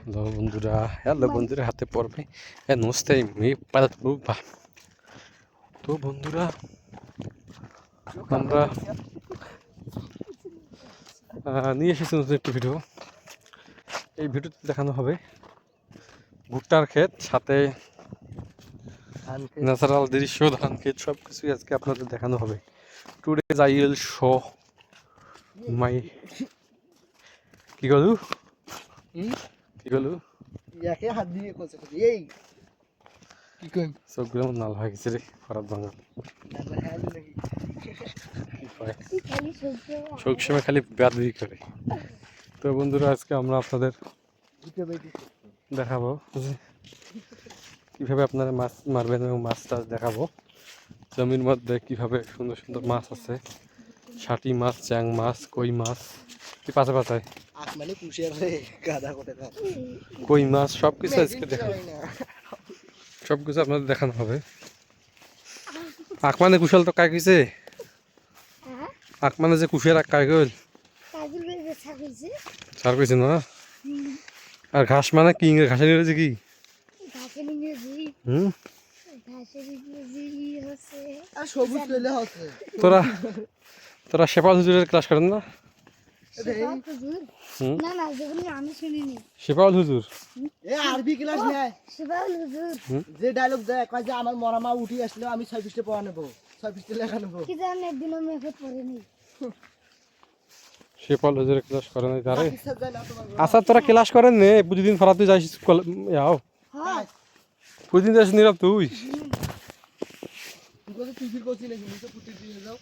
Hello বন্ধুরা হাতে পড়বে নমস্তে তো বন্ধুরা আমরা নিয়ে এসেছি নতুন একটি ভিডিও। এই ভিডিওতে দেখানো হবে ভুট্টার ক্ষেত, সাথে ন্যাচারাল দৃশ্য, ধান ক্ষেত, সব কিছুই আজকে আপনাদের দেখানো হবে। টুডেজ আই উইল শো মাই কি গলু হাত দিয়ে এই কি কই সবগুলো নাল হয়ে গেছে রে খরাত বাঙাল। সবসময় খালি ব্যাধি করে। তো বন্ধুরা আজকে আমরা আপনাদের দেখাবো যে কীভাবে আপনারা মাছ মারবেন এবং মাছ টাছ দেখাবো। জমির মধ্যে কীভাবে সুন্দর সুন্দর মাছ আছে, ষাটি মাছ, চ্যাং মাছ, কই মাছ, কি পাশে পাশায় কই মাছ, সব কিছু আজকে দেখাবো, সব কিছু আপনাদের দেখানো হবে। আকমানে কুশল তো কাই কইছে, আকমানে যে কুশের আক কাই কইল সার কইছে না। আর ঘাস মানে কি ঘাসের ইংরেজি কি? তোরা তোরা শেফাল হুজুরের ক্লাস করেন না? শেফাউল হুজুর আরবি ক্লাস নেয়। যে ডায়লগ দেয় কয় যে আমার মরা মা উঠি আসলে আমি 6 পৃষ্ঠা পড়া নেব, 6 পৃষ্ঠা লেখা নেব। কি জানেন একদিনও মেঘে পড়েনি। শেফাউল হুজুরের ক্লাস করে নাই তারে। আচ্ছা তোরা ক্লাস করেন নে, প্রতিদিন ফরাত তুই যাইস যাও। হ্যাঁ প্রতিদিন যাস নীরব তুই। তুই কত টিভি করছিস নাকি? মুই তো ফুটি দিয়ে যাও।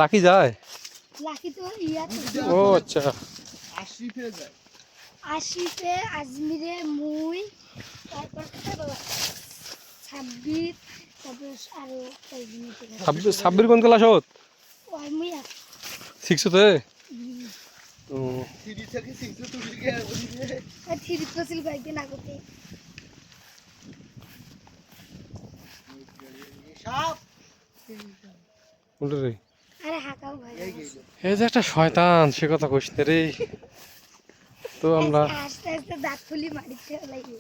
লাকি যায়? লাকি তো ইয়াতে। ও আচ্ছা। আশিফে যায়। আশিফে, আজমিরে, মুই, তারপর বাবা 26, তারপর আরো কয়েকজন। 26 কোন ক্লাস হত? ওই মুইয়া 6 তে। ও থ্রি থেকে 6 তো তুই গিয়ে বলি রে। আর থ্রি পছিল কয়েকদিন আগতে। সাপ কোনটা রে? আরে হাকাও ভাই। এই যে একটা শয়তান, সে কথা কইস না রে। তো আমরা আস্তে আস্তে দাঁত ফুলি মারিতে লাগে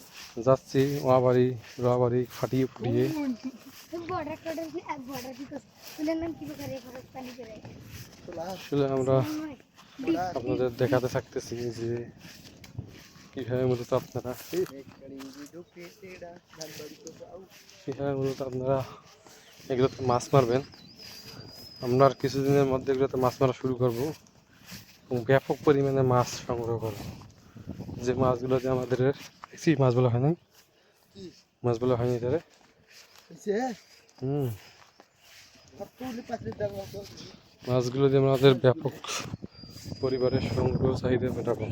যাচ্ছি ওয়াবাড়ি রোয়াবাড়ি ফাটিয়ে ফুটিয়ে। বর্ডার কাটার এক বর্ডার কি করছ বলেন নাম কি করে খরচ পানি করে। আসলে আমরা আপনাদের দেখাতে থাকতেছি যে কীভাবে মূলত আপনারা এগুলোতে মাছ মারবেন। আমরা আর কিছুদিনের মধ্যে এগুলোতে মাছ মারা শুরু করব এবং ব্যাপক পরিমাণে মাছ সংগ্রহ করব। যে মাছগুলোতে আমাদের মাছগুলো হয় না, মাছগুলো হয়নি তারে। মাছগুলো দিয়ে আমাদের ব্যাপক পরিবারের সংগ্রহ চাহিদা মেটাবো।